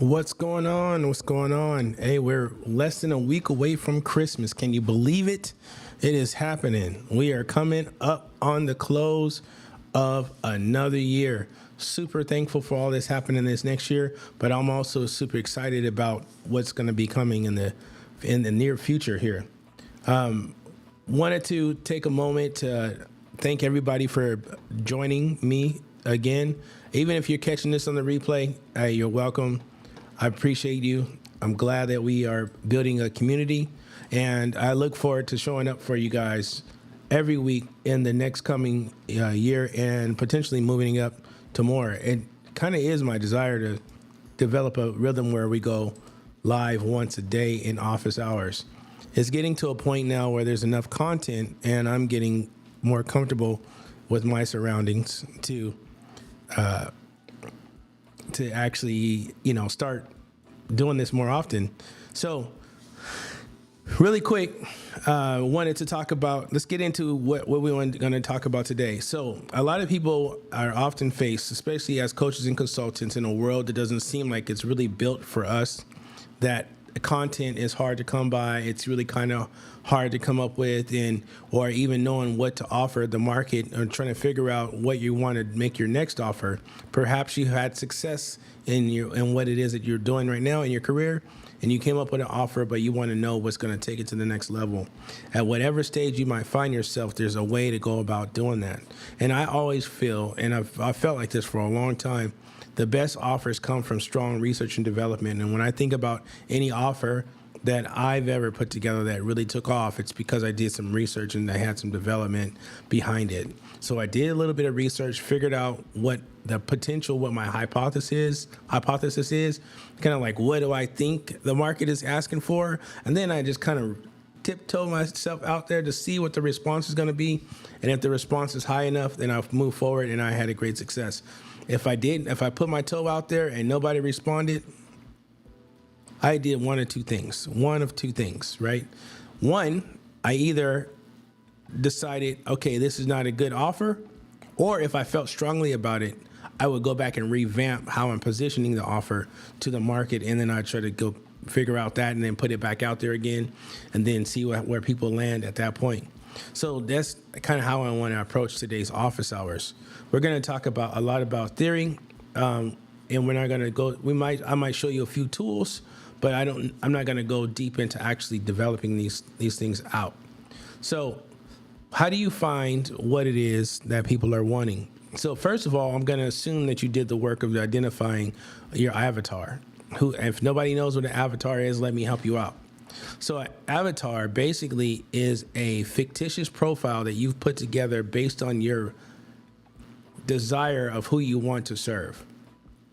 What's going on? What's going on? Hey, we're less than a week away from Christmas. Can you believe it? It is happening. We are coming up on the close of another year. Super thankful for all this happening this next year, but I'm also super excited about what's going to be coming in the near future here. Wanted to take a moment to thank everybody for joining me again. Even if you're catching this on the replay, you're welcome. I appreciate you. I'm glad that we are building a community, and I look forward to showing up for you guys every week in the next coming year and potentially moving up to more. It kind of is my desire to develop a rhythm where we go live once a day in office hours. It's getting to a point now where there's enough content, and I'm getting more comfortable with my surroundings to actually, start doing this more often. So really quick, wanted to talk about, let's get into what we are going to talk about today. So a lot of people are often faced, especially as coaches and consultants, in a world that doesn't seem like it's really built for us, that content is hard to come by. It's really kind of hard to come up with, or even knowing what to offer the market, or trying to figure out what you want to make your next offer. Perhaps you had success in what it is that you're doing right now in your career, and you came up with an offer, but you want to know what's going to take it to the next level. At whatever stage you might find yourself, there's a way to go about doing that. And I always feel, and I've felt like this for a long time, the best offers come from strong research and development. And when I think about any offer that I've ever put together that really took off, it's because I did some research and I had some development behind it. So I did a little bit of research, figured out what the potential, what my hypothesis is, kind of like, what do I think the market is asking for? And then I just kind of tiptoe myself out there to see what the response is going to be. And if the response is high enough, then I'll move forward, and I had a great success. If I put my toe out there and nobody responded, I did one of two things, right? One, I either decided, okay, this is not a good offer, or if I felt strongly about it, I would go back and revamp how I'm positioning the offer to the market, and then I'd try to go figure out that and then put it back out there again, and then see where people land at that point. So that's kind of how I want to approach today's office hours. We're going to talk a lot about theory, and we're not going to go. I might show you a few tools, but I'm not going to go deep into actually developing these things out. So, how do you find what it is that people are wanting? So first of all, I'm going to assume that you did the work of identifying your avatar. If nobody knows what an avatar is, let me help you out. So an avatar basically is a fictitious profile that you've put together based on your desire of who you want to serve.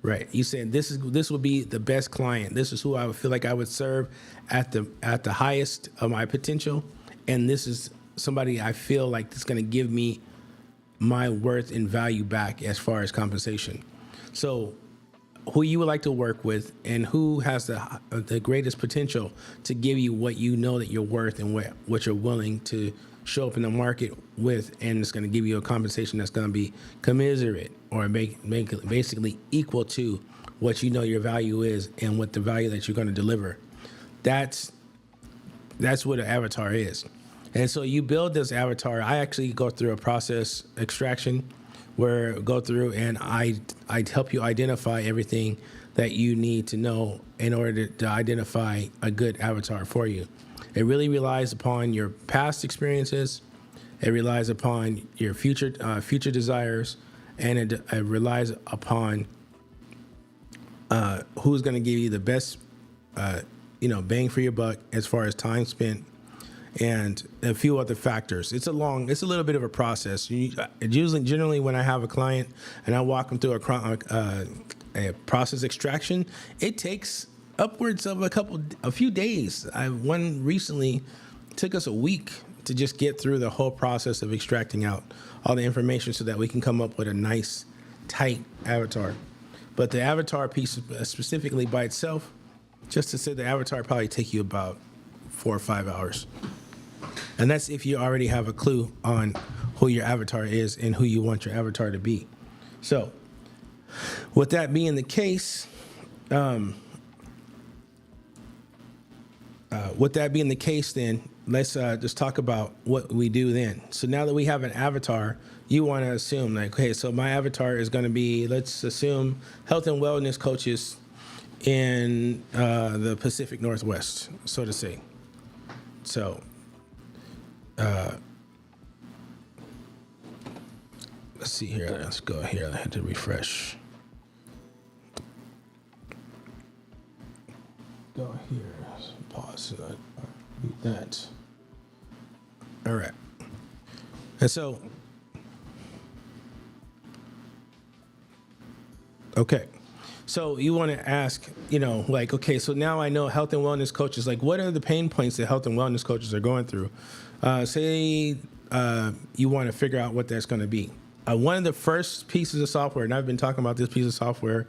Right. You said this would be the best client. This is who I would feel like I would serve at the highest of my potential. And this is somebody I feel like is going to give me my worth and value back as far as compensation. So who you would like to work with, and who has the greatest potential to give you what you know that you're worth and what you're willing to show up in the market with, and it's going to give you a compensation that's going to be commensurate or make it basically equal to what you know your value is and what the value that you're going to deliver. That's what an avatar is. And so you build this avatar. I actually go through a process extraction where I go through and I help you identify everything that you need to know in order to identify a good avatar for you. It really relies upon your past experiences. It relies upon your future desires, and it relies upon who's going to give you the best, bang for your buck as far as time spent, and a few other factors. It's a little bit of a process. Generally, when I have a client and I walk them through a process extraction, it takes upwards of a few days. One recently took us a week to just get through the whole process of extracting out all the information so that we can come up with a nice, tight avatar. But the avatar piece specifically by itself, just to say the avatar probably take you about 4 or 5 hours. And that's if you already have a clue on who your avatar is and who you want your avatar to be. So with that being the case, with that being the case, then let's just talk about what we do then. So now that we have an avatar, you want to assume like, okay, so my avatar is going to be, let's assume, health and wellness coaches in the Pacific Northwest, so to say. So let's see here. Let's go here. I had to refresh. Go here. Pause. Mute that. All right. And so, okay. So you want to ask, like, okay, so now I know health and wellness coaches, like what are the pain points that health and wellness coaches are going through? Say you want to figure out what that's going to be. One of the first pieces of software, and I've been talking about this piece of software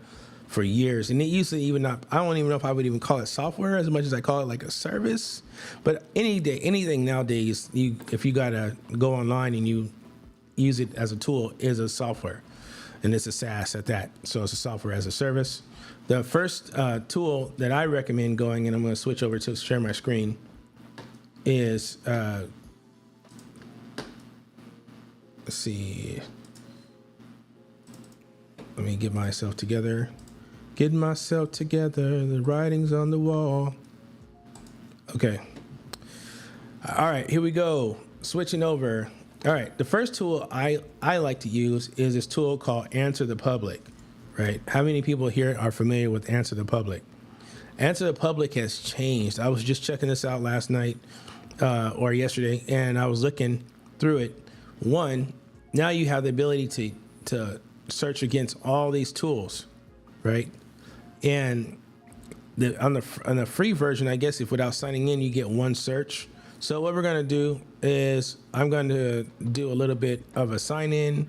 for years, and it used to even not, I don't even know if I would even call it software as much as I call it like a service. But anything nowadays, if you got to go online and you use it as a tool, is a software. And it's a SaaS at that. So it's a software as a service. The first tool that I recommend going, and I'm going to switch over to share my screen, is, let's see. Let me get myself together. Getting myself together. The writing's on the wall. Okay. All right, here we go. Switching over. All right, the first tool I like to use is this tool called Answer the Public, right? How many people here are familiar with Answer the Public? Answer the Public has changed. I was just checking this out last night or yesterday, and I was looking through it. One, now you have the ability to search against all these tools, right? And on the free version, I guess, if without signing in, you get one search. So what we're going to do is I'm going to do a little bit of a sign in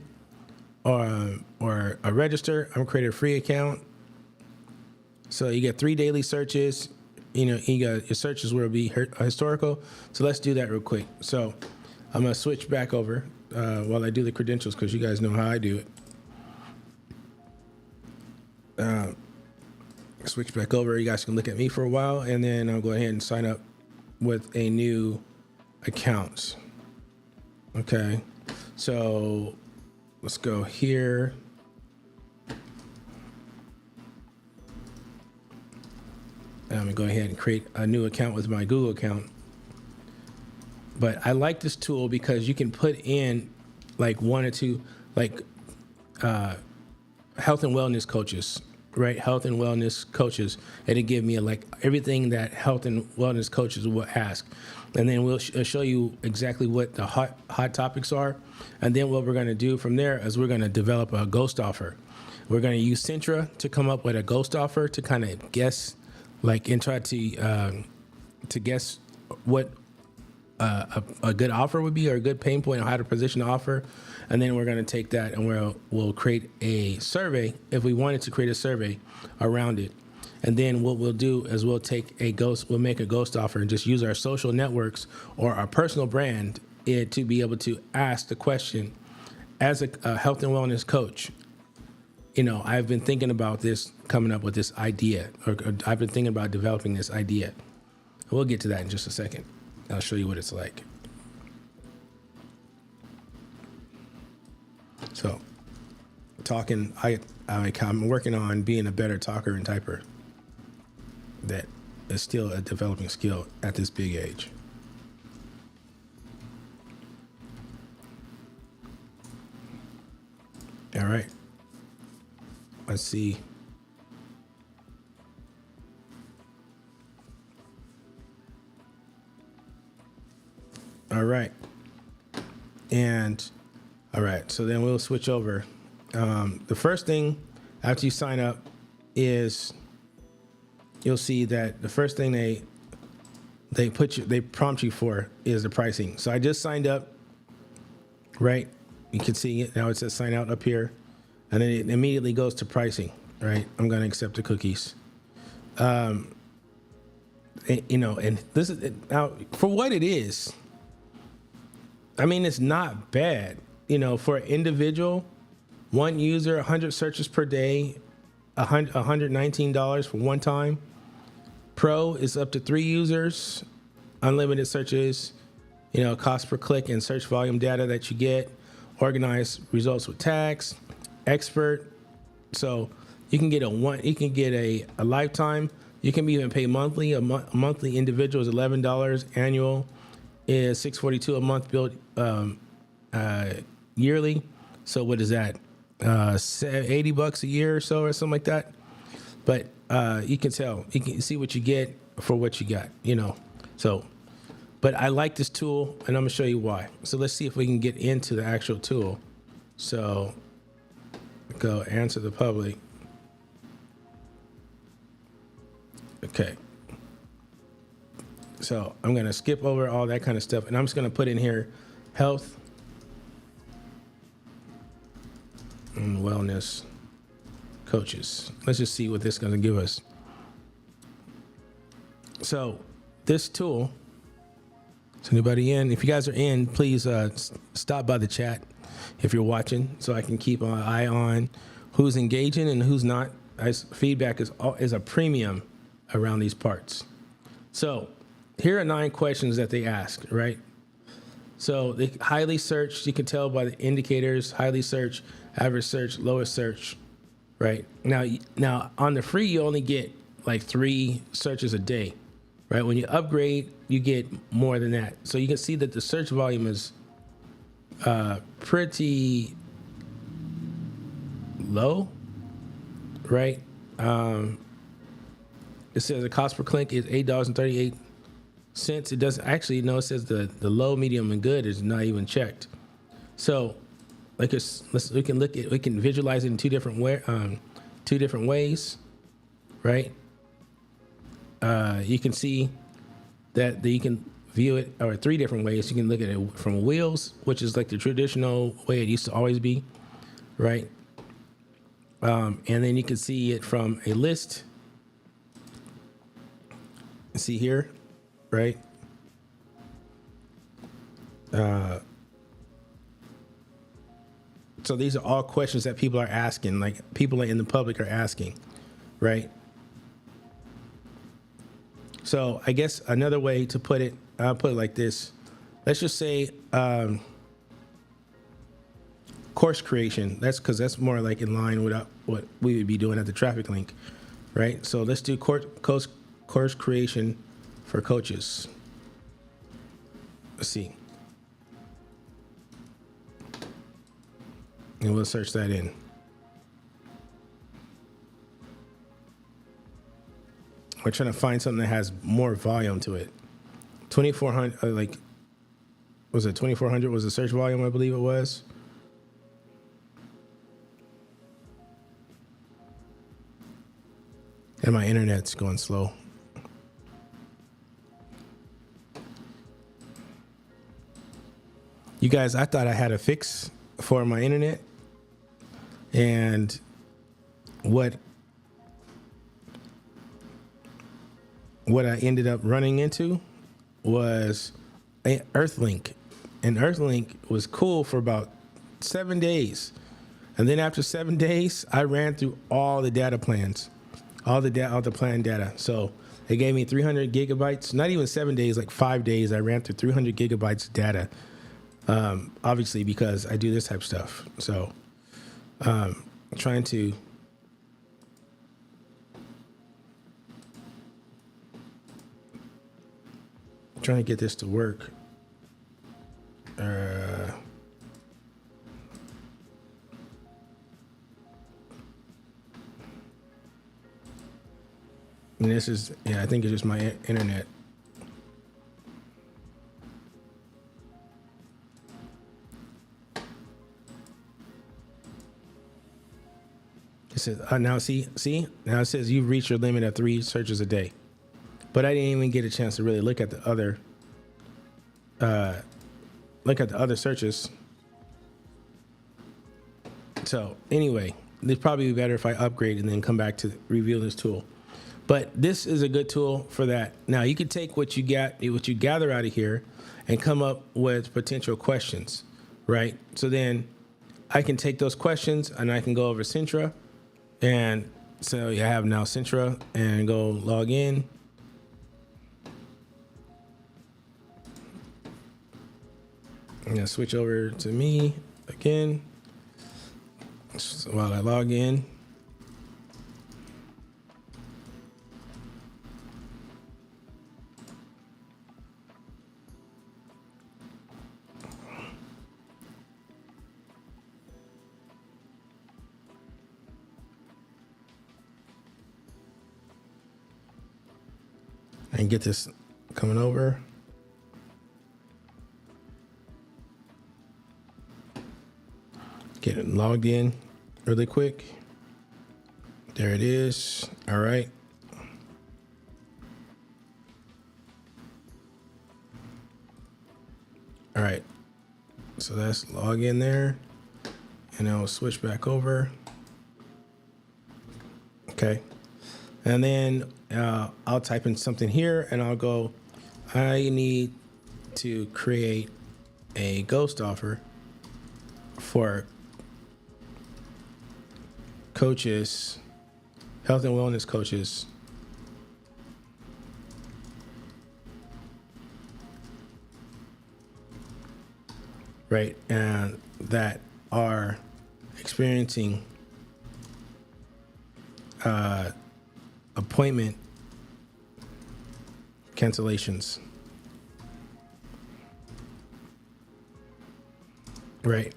or a register. I'm going to create a free account. So you get 3 daily searches. You got your searches will be historical. So let's do that real quick. So I'm going to switch back over while I do the credentials because you guys know how I do it. Switch back over. You guys can look at me for a while, and then I'll go ahead and sign up with a new account. Okay, so let's go here. I'm gonna go ahead and create a new account with my Google account. But I like this tool because you can put in like one or two, like health and wellness coaches, right? Health and wellness coaches, and it give me like everything that health and wellness coaches will ask, and then we'll show you exactly what the hot topics are, and then what we're going to do from there is we're going to develop a ghost offer. We're going to use Centra to come up with a ghost offer to kind of guess, like, and try to guess what a good offer would be or a good pain point or how to position the offer. And then we're going to take that and we'll create a survey if we wanted to create a survey around it. And then what we'll do is we'll make a ghost offer and just use our social networks or our personal brand to be able to ask the question as a health and wellness coach. I've been thinking about this, coming up with this idea, or I've been thinking about developing this idea. We'll get to that in just a second. I'll show you what it's like. So, talking, I'm working on being a better talker and typer. That is still a developing skill at this big age. All right. Let's see. All right. And all right, so then we'll switch over. The first thing after you sign up is you'll see that the first thing they prompt you for is the pricing. So I just signed up, right? You can see it now. It says sign out up here, and then it immediately goes to pricing, right? I'm going to accept the cookies. And this is now for what it is. I mean, it's not bad. For an individual, one user, 100 searches per day, $119 for one time. Pro is up to 3 users, unlimited searches, cost per click and search volume data that you get, organized results with tags, expert. So you can get a lifetime. You can even pay monthly. A monthly individual is $11. Annual is $642 a month. Billed yearly. So what is that? $80 a year or so, or something like that. But you can see what you get for what you got. So. But I like this tool, and I'm gonna show you why. So let's see if we can get into the actual tool. So go answer the public. Okay. So I'm gonna skip over all that kind of stuff, and I'm just gonna put in here health and wellness coaches. Let's just see what this is gonna give us. So this tool. Is anybody in? If you guys are in, please stop by the chat if you're watching, so I can keep an eye on who's engaging and who's not. Feedback is a premium around these parts. So here are 9 questions that they ask, right? So they highly searched. You can tell by the indicators: highly searched, average search, lowest search, right? Now on the free, you only get like 3 searches a day. Right, when you upgrade, you get more than that. So you can see that the search volume is pretty low, right? It says the cost per click is $8.38. It doesn't actually, it says the low, medium, and good is not even checked. So, we can visualize it in two different ways, right? You can see that you can view it, or 3 different ways. You can look at it from wheels, which is like the traditional way it used to always be, right? And then you can see it from a list. See here, right? So these are all questions that people are asking, like people in the public are asking, right? So I guess another way to put it, I'll put it like this. Let's just say course creation. That's more like in line with what we would be doing at the traffic link, right? So let's do course creation for coaches. Let's see. And we'll search that in. We're trying to find something that has more volume to it. 2,400, was it 2,400 was the search volume, I believe it was. And my internet's going slow. You guys, I thought I had a fix for my internet. And what I ended up running into was Earthlink. And Earthlink was cool for about 7 days. And then after 7 days, I ran through all the data plans, all the plan data. So it gave me 300 gigabytes, not even 7 days, like 5 days. I ran through 300 gigabytes of data, obviously because I do this type of stuff. So trying to get this to work. And this is, I think it's just my internet. It says, now see, now it says you've reached your limit of 3 searches a day. But I didn't even get a chance to really look at the other searches. So anyway, it'd probably be better if I upgrade and then come back to review this tool. But this is a good tool for that. Now you can take what you gather out of here and come up with potential questions, right? So then I can take those questions and I can go over Centra. And so I have now Centra and go log in. I'm gonna switch over to me again while I log in. And get this coming over. Get it logged in really quick. There it is. All right. All right. So that's log in there. And I'll switch back over. Okay. And then I'll type in something here and I'll go, I need to create a ghost offer for coaches, health and wellness coaches, right, and that are experiencing appointment cancellations, right?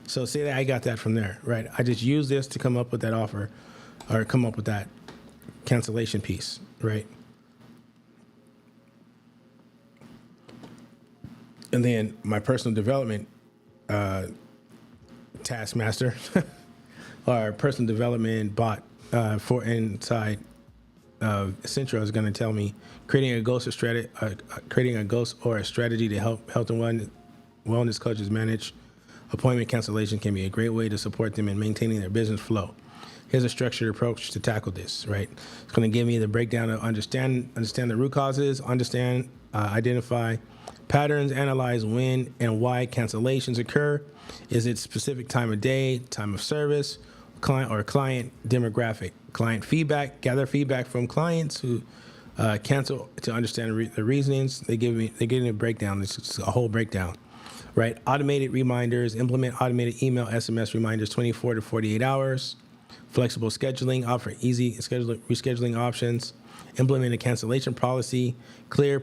So say that I got that from there, right? I just use this to come up with that offer or come up with that cancellation piece, right? And then my personal development taskmaster or personal development bot for inside Central is going to tell me creating a ghost or a strategy to help health and wellness coaches manage appointment cancellation can be a great way to support them in maintaining their business flow. Here's a structured approach to tackle this, right? It's going to give me the breakdown of understand the root causes, identify patterns, analyze when and why cancellations occur. Is it specific time of day, time of service, client demographic, client feedback, gather feedback from clients who cancel to understand the reasonings. They give me a breakdown. It's a whole breakdown. Right, automated reminders, implement automated email, SMS reminders 24 to 48 hours, flexible scheduling, offer easy rescheduling options, implement a cancellation policy, clear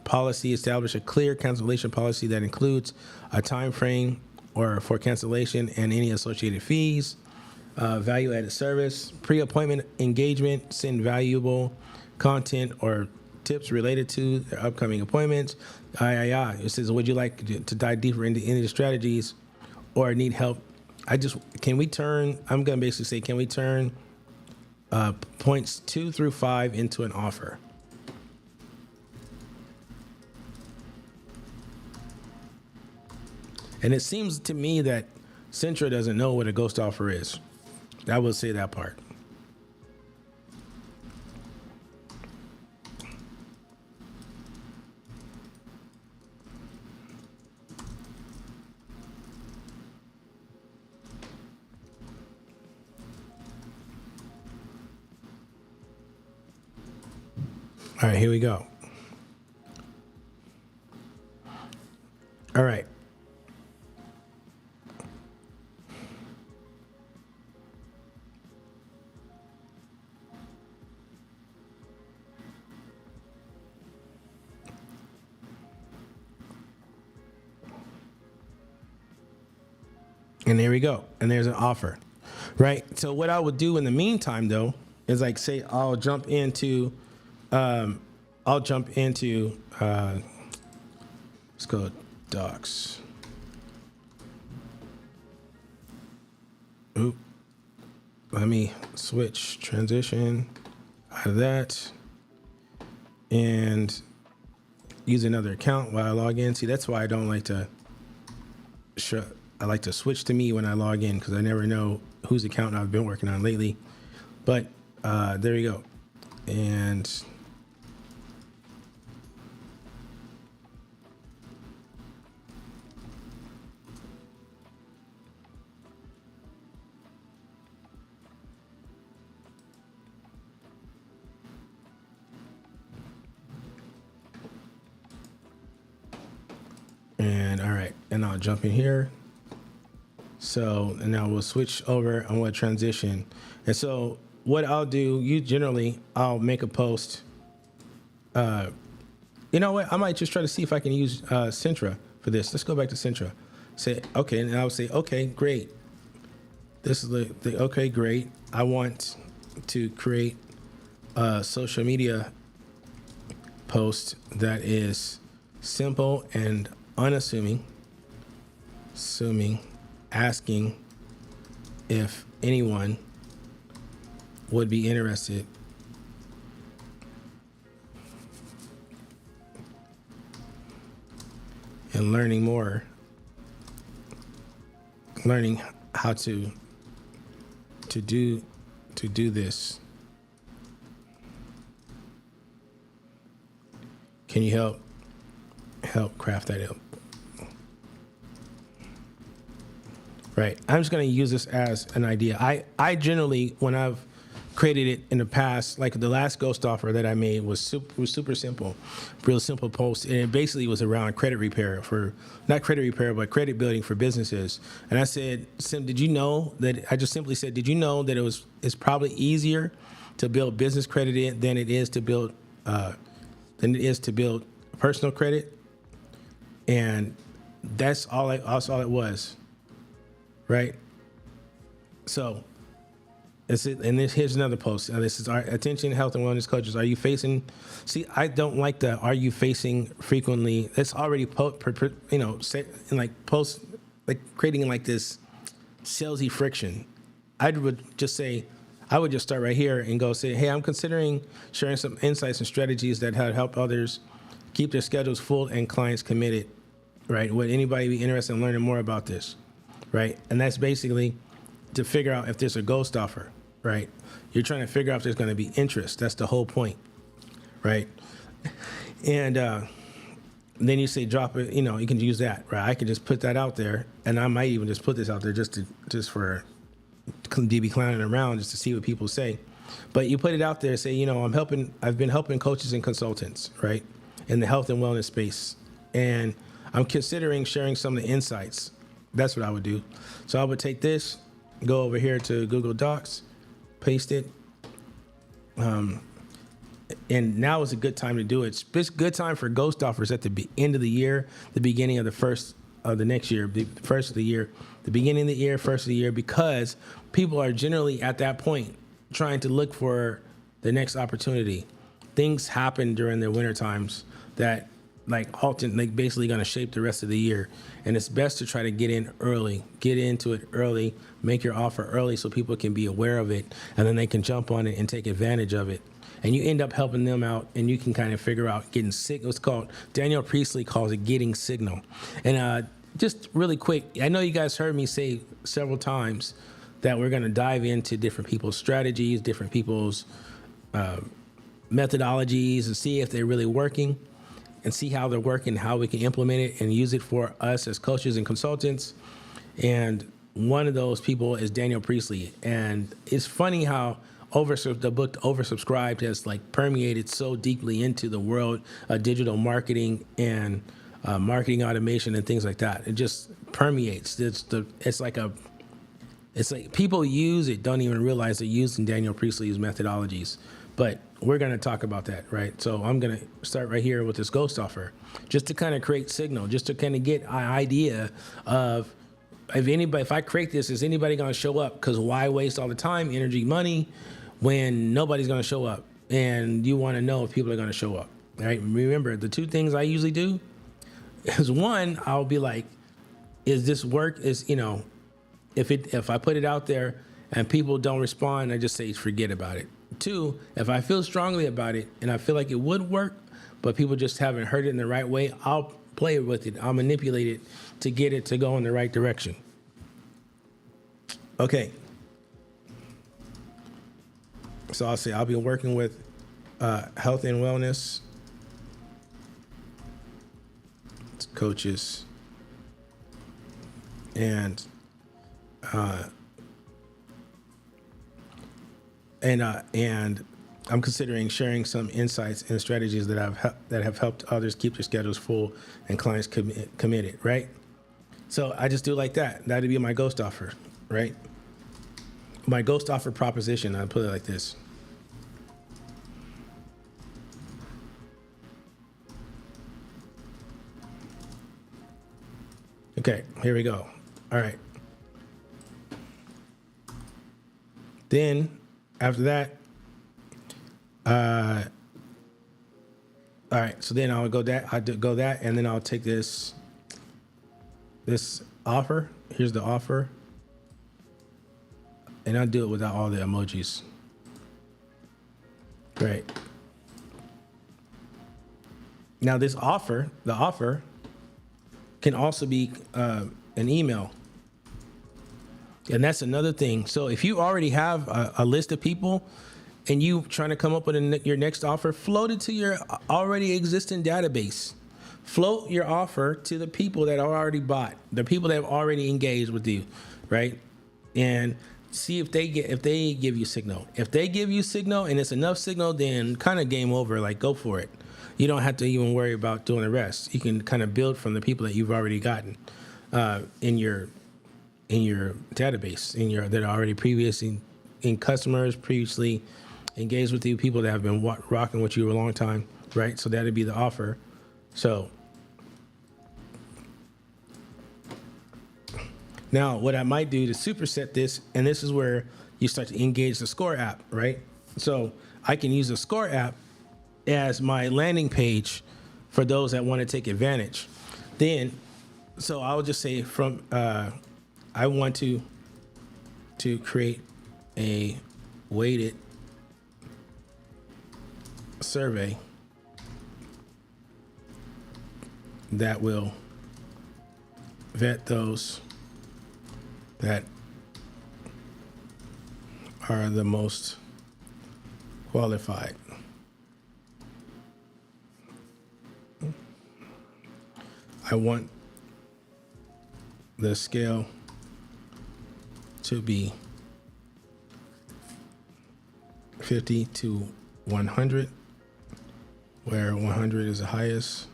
policy, establish a clear cancellation policy that includes a time frame or for cancellation and any associated fees, value-added service, pre-appointment engagement, send valuable content or tips related to their upcoming appointments. It says, would you like to dive deeper into any of the strategies or need help? I'm going to basically say, can we turn points 2 through 5 into an offer? And it seems to me that Centra doesn't know what a ghost offer is. I will say that part. All right, here we go. All right. And there we go. And there's an offer, right? So what I would do in the meantime, though, is like say I'll jump into let's go docs. Oop. Let me switch transition out of that and use another account while I log in. See, that's why I don't like to I like to switch to me when I log in because I never know whose account I've been working on lately. But there you go. And all right. and I'll jump in here. So, and now we'll switch over and we'll transition. And so what I'll do, I'll make a post. You know what? I might just try to see if I can use Centra for this. Let's go back to Centra. Say, okay, and I'll say, okay, great. This is okay, great. I want to create a social media post that is simple and unassuming, asking if anyone would be interested in learning how to do this. Can you help craft that up? Right. I'm just going to use this as an idea. I generally, when I've created it in the past, like the last ghost offer that I made was super simple, real simple post. And it basically was around credit repair not credit repair, but credit building for businesses. And I said, Sim, did you know that, I just simply said, did you know that it's probably easier to build business credit than it is to build personal credit? And that's all it was. Right. So here's another post. This is our attention health and wellness coaches. Are you facing? See, I don't like the "are you facing" frequently. That's already creating like this salesy friction. I would just start right here and go say, hey, I'm considering sharing some insights and strategies that have helped others keep their schedules full and clients committed. Right? Would anybody be interested in learning more about this? Right? And that's basically to figure out if there's a ghost offer, right? You're trying to figure out if there's going to be interest. That's the whole point, right? And then you say drop it, you can use that, right? I could just put that out there, and I might even just put this out there just for DB clowning around, just to see what people say. But you put it out there, say, I've been helping coaches and consultants, right, in the health and wellness space, and I'm considering sharing some of the insights. That's what I would do. So I would take this, go over here to Google Docs, paste it. And now is a good time to do it. It's a good time for ghost offers at the end of the year, the beginning of the next year, the first of the year, the beginning of the year, first of the year, because people are generally at that point trying to look for the next opportunity. Things happen during the winter times that basically going to shape the rest of the year. And it's best to try to get into it early, make your offer early so people can be aware of it, and then they can jump on it and take advantage of it. And you end up helping them out, and you can kind of figure out getting sick. What's called, Daniel Priestley calls it getting signal. And just really quick, I know you guys heard me say several times that we're going to dive into different people's strategies, different people's methodologies, and see if they're really working, and see how they're working, how we can implement it and use it for us as coaches and consultants. And one of those people is Daniel Priestley. And it's funny how the book Oversubscribed has permeated so deeply into the world of digital marketing and marketing automation and things like that. It just permeates. It's like people use it, don't even realize they're using Daniel Priestley's methodologies. But we're going to talk about that, right? So I'm going to start right here with this ghost offer, just to kind of create signal, just to kind of get an idea of if I create this, is anybody going to show up? Because why waste all the time, energy, money when nobody's going to show up? And you want to know if people are going to show up, right? Remember, the two things I usually do is, one, I'll be like, is this work? If I put it out there and people don't respond, I just say forget about it. Two, if I feel strongly about it and I feel like it would work, but people just haven't heard it in the right way, I'll play with it. I'll manipulate it to get it to go in the right direction. Okay. So I'll say I'll be working with health and wellness coaches and I'm considering sharing some insights and strategies that have helped others keep their schedules full and clients committed, right? So I just do it like that. That'd be my ghost offer, right? My ghost offer proposition, I put it like this. Okay, here we go. All right. Then after that, all right. So then I'll go that, and then I'll take this offer. Here's the offer, and I'll do it without all the emojis. Great. Now this offer, the offer, can also be an email. And that's another thing. So if you already have a list of people and you trying to come up with your next offer, float it to your already existing database. Float your offer to the people that are already bought, the people that have already engaged with you, right? And see if they give you signal. If they give you signal and it's enough signal, then kind of game over, like go for it. You don't have to even worry about doing the rest. You can kind of build from the people that you've already gotten in your database, that are already previously in customers, previously engaged with you, people that have been rocking with you a long time, right? So that'd be the offer. So now what I might do to superset this, and this is where you start to engage the ScoreApp, right? So I can use the ScoreApp as my landing page for those that want to take advantage. Then, so I'll just say I want to create a weighted survey that will vet those that are the most qualified. I want the scale to be 50 to 100, where 100 is the highest.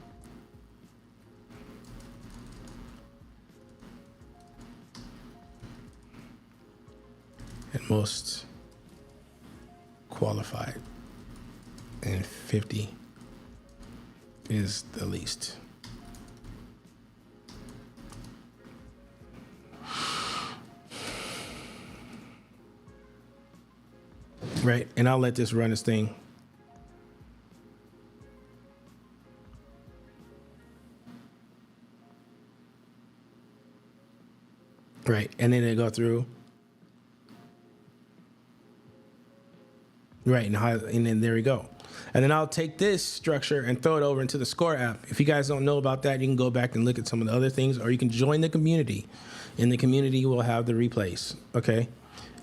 And most qualified, and 50 is the least. Right, and I'll let this run its thing. Right, and then they go through. Right, and then there we go. And then I'll take this structure and throw it over into the ScoreApp. If you guys don't know about that, you can go back and look at some of the other things, or you can join the community. In the community, we'll have the replays, okay?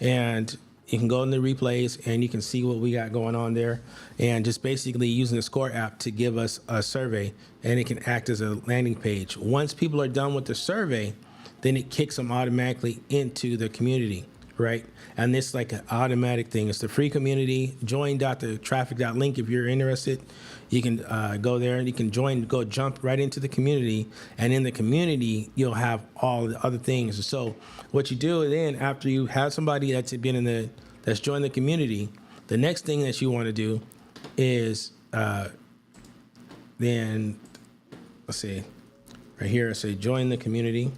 And you can go in the replays and you can see what we got going on there, and just basically using the ScoreApp to give us a survey, and it can act as a landing page. Once people are done with the survey, then it kicks them automatically into the community, right? And this is like an automatic thing. It's the free community. Join.thetraffic.link if you're interested. You can go there and you can jump right into the community. And in the community, you'll have all the other things. So what you do then, after you have somebody that's joined the community, the next thing that you want to do is then, let's see, right here, I say join the community.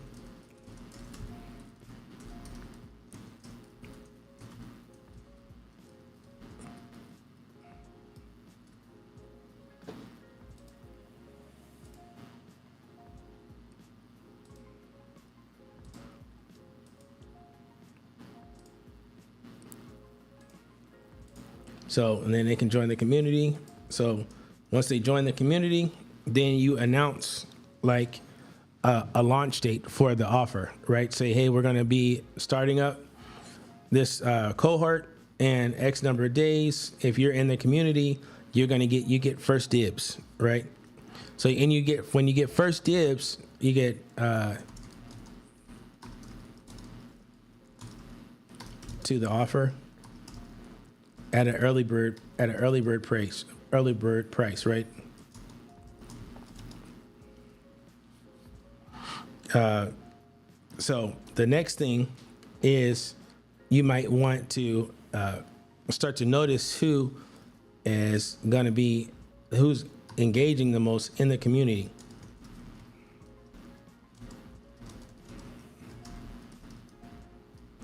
So, and then they can join the community. So once they join the community, then you announce like a launch date for the offer, right? Say, hey, we're going to be starting up this cohort in X number of days. If you're in the community, you get first dibs, right? So, and when you get first dibs, you get to the offer at an early bird price, right? So the next thing is you might want to start to notice who is going to be, who's engaging the most in the community.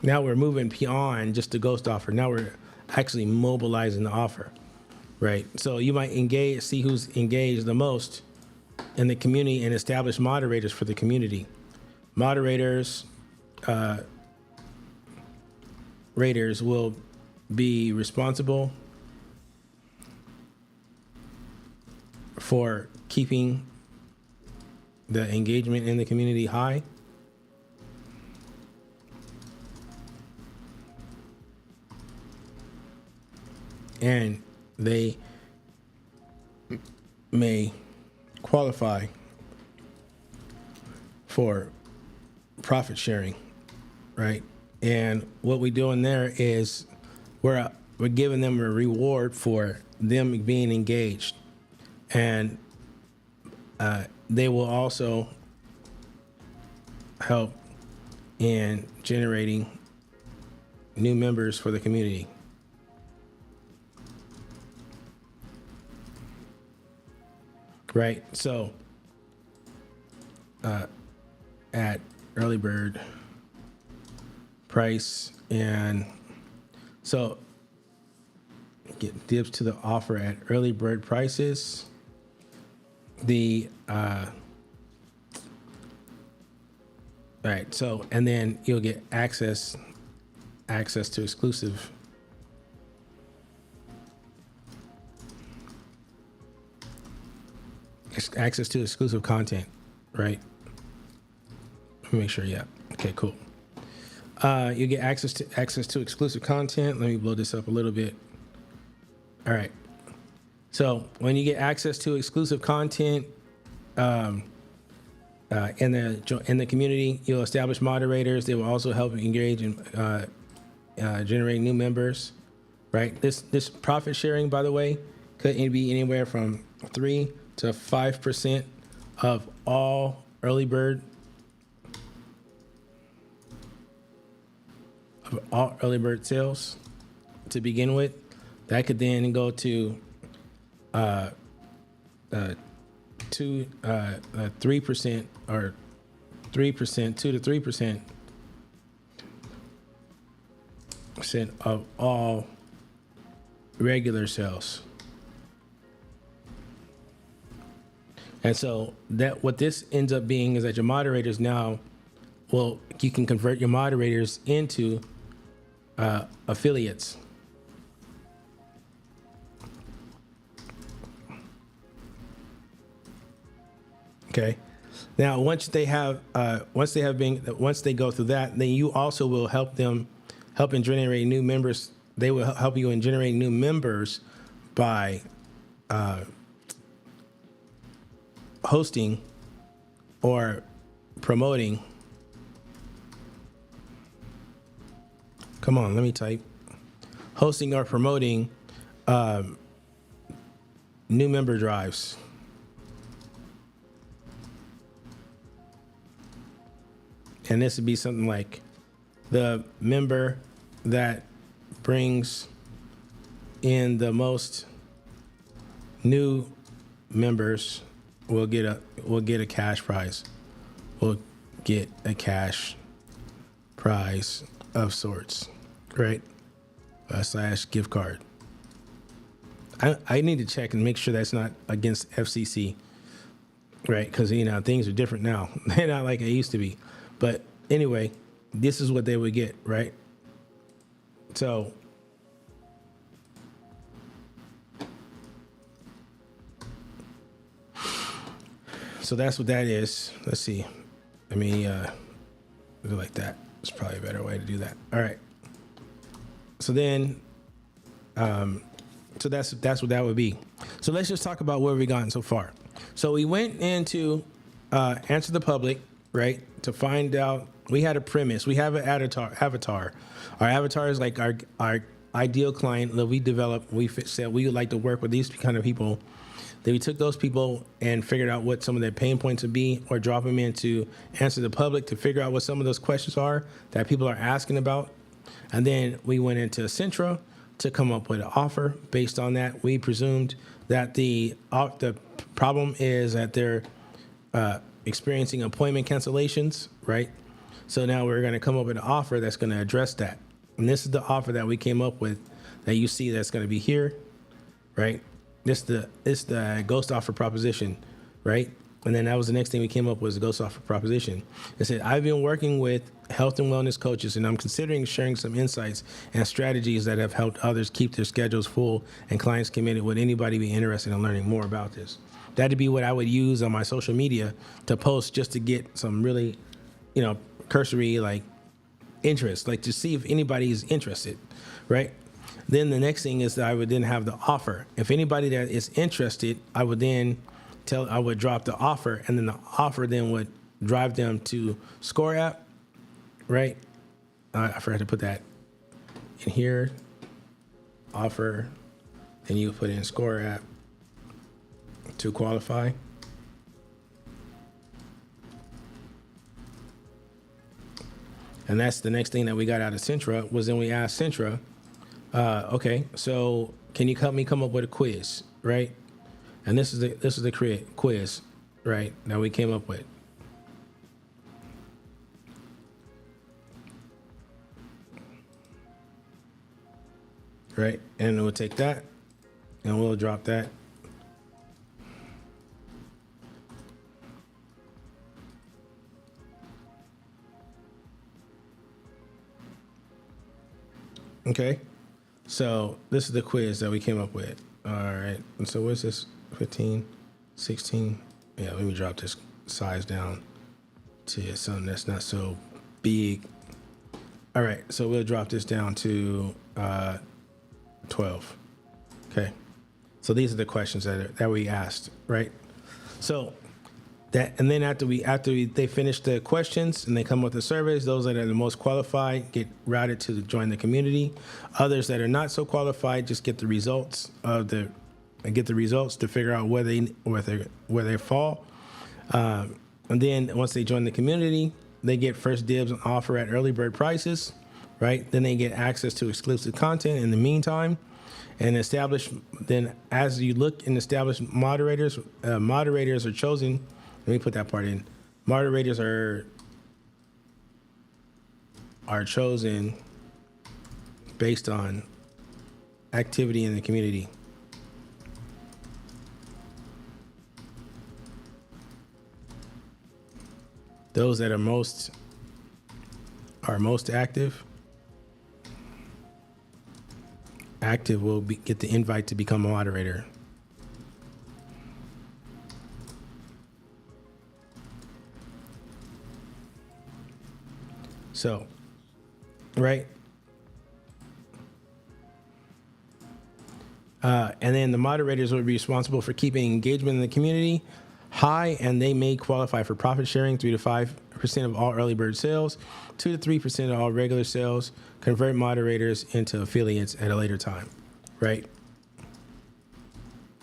Now we're moving beyond just the ghost offer. Now we're actually mobilizing the offer, right? So you might see who's engaged the most in the community and establish moderators for the community. Moderators, raters will be responsible for keeping the engagement in the community high. And they may qualify for profit sharing, right? And what we're doing there is we're giving them a reward for them being engaged. And they will also help in generating new members for the community. Right, so at early bird price, and so get dibs to the offer at early bird prices. All right, so and then you'll get access to exclusive content, right? Let me make sure. Yeah. Okay. Cool. You get access to exclusive content. Let me blow this up a little bit. All right. So when you get access to exclusive content in the community, you'll establish moderators. They will also help you engage in generating new members. Right. This profit sharing, by the way, could be anywhere from 3 to 5% of all early bird sales to begin with. That could then go to 3% or 3%, 2 to 3% of all regular sales. And so that what this ends up being is that your moderators now, you can convert your moderators into affiliates. Okay. Now, once they go through that, then you also will help in generating new members. They will help you in generating new members by hosting or promoting. Come on, let me type. Hosting or promoting new member drives. And this would be something like the member that brings in the most new members will get a cash prize. Will get a cash prize of sorts, right? / gift card. I need to check and make sure that's not against FCC, right? Because things are different now. They're not like they used to be. But anyway, this is what they would get, right? So that's what that is. Let's see. Let me do it like that. It's probably a better way to do that. All right. So then, so that's what that would be. So let's just talk about where we've gotten so far. So we went into answer the public, right? To find out, we had a premise. We have an avatar. Our avatar is like our ideal client that we developed. We said we would like to work with these kind of people Then we took those people and figured out what some of their pain points would be, or drop them in to answer the public to figure out what some of those questions are that people are asking about. And then we went into Centra to come up with an offer. Based on that, we presumed that the problem is that they're experiencing appointment cancellations, right? So now we're going to come up with an offer that's going to address that. And this is the offer that we came up with that you see that's going to be here, right? This the ghost offer proposition, right? And then that was the next thing we came up with, was the ghost offer proposition. It said, I've been working with health and wellness coaches, and I'm considering sharing some insights and strategies that have helped others keep their schedules full and clients committed. Would anybody be interested in learning more about this? That'd be what I would use on my social media to post, just to get some really, cursory interest, to see if anybody is interested, right? Then the next thing is that I would then have the offer. If anybody that is interested, I would drop the offer, and then the offer then would drive them to ScoreApp, right? I forgot to put that in here. Offer, then you put in ScoreApp to qualify. And that's the next thing that we got out of Centra, was then we asked Centra, okay, so can you help me come up with a quiz, right? And this is the quiz, right, that we came up with. Right, and we'll take that, and we'll drop that. Okay, so this is the quiz that we came up with. All right, and so what's this? 15, 16. Yeah, let me drop this size down to something that's not so big. All right, so we'll drop this down to 12. Okay, so these are the questions that we asked, right? So that, and then after they finish the questions and they come with the surveys, those that are the most qualified get routed to join the community. Others that are not so qualified just get the results to figure out where they fall. And then once they join the community, they get first dibs on offer at early bird prices, right? Then they get access to exclusive content in the meantime. And then as you look and establish moderators are chosen. Let me put that part in. Moderators are chosen based on activity in the community. Those that are most active will get the invite to become a moderator. So, right? And then the moderators will be responsible for keeping engagement in the community high, and they may qualify for profit sharing, 3 to 5% of all early bird sales, 2 to 3% of all regular sales, convert moderators into affiliates at a later time, right?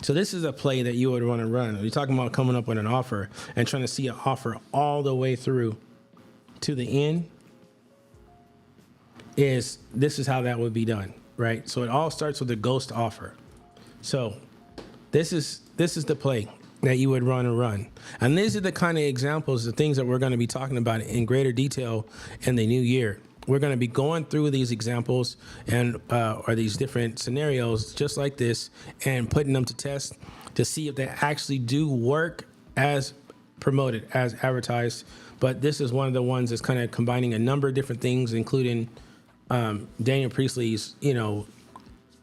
So this is a play that you would want to run. You're talking about coming up with an offer and trying to see an offer all the way through to the end. This is how that would be done, right? So it all starts with a ghost offer. So this is the play that you would run. And these are the kind of examples, the things that we're going to be talking about in greater detail in the new year. We're going to be going through these examples and or these different scenarios just like this and putting them to test to see if they actually do work as promoted, as advertised. But this is one of the ones that's kind of combining a number of different things, including Daniel Priestley's,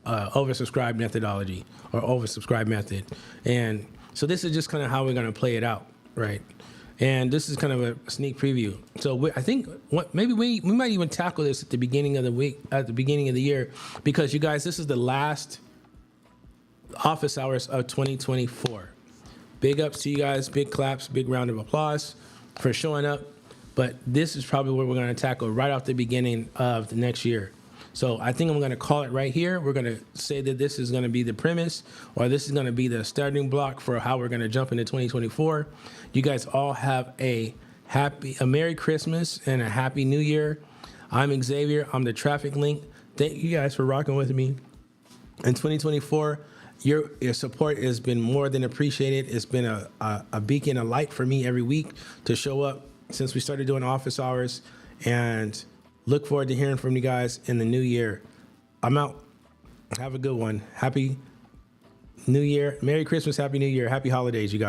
oversubscribed methodology or oversubscribed method. And so this is just kind of how we're going to play it out, right? And this is kind of a sneak preview. So I think maybe we might even tackle this at the beginning of the week, at the beginning of the year, because you guys, this is the last office hours of 2024. Big ups to you guys, big claps, big round of applause for showing up. But this is probably what we're going to tackle right off the beginning of the next year. So I think I'm going to call it right here. We're going to say that this is going to be the premise, or this is going to be the starting block for how we're going to jump into 2024. You guys all have a Merry Christmas and a Happy New Year. I'm Xavier. I'm the Traffic Link. Thank you guys for rocking with me in 2024. Your support has been more than appreciated. It's been a beacon of light for me every week to show up since we started doing office hours, and look forward to hearing from you guys in the new year. I'm out. Have a good one. Happy New Year. Merry Christmas. Happy New Year. Happy holidays, you guys.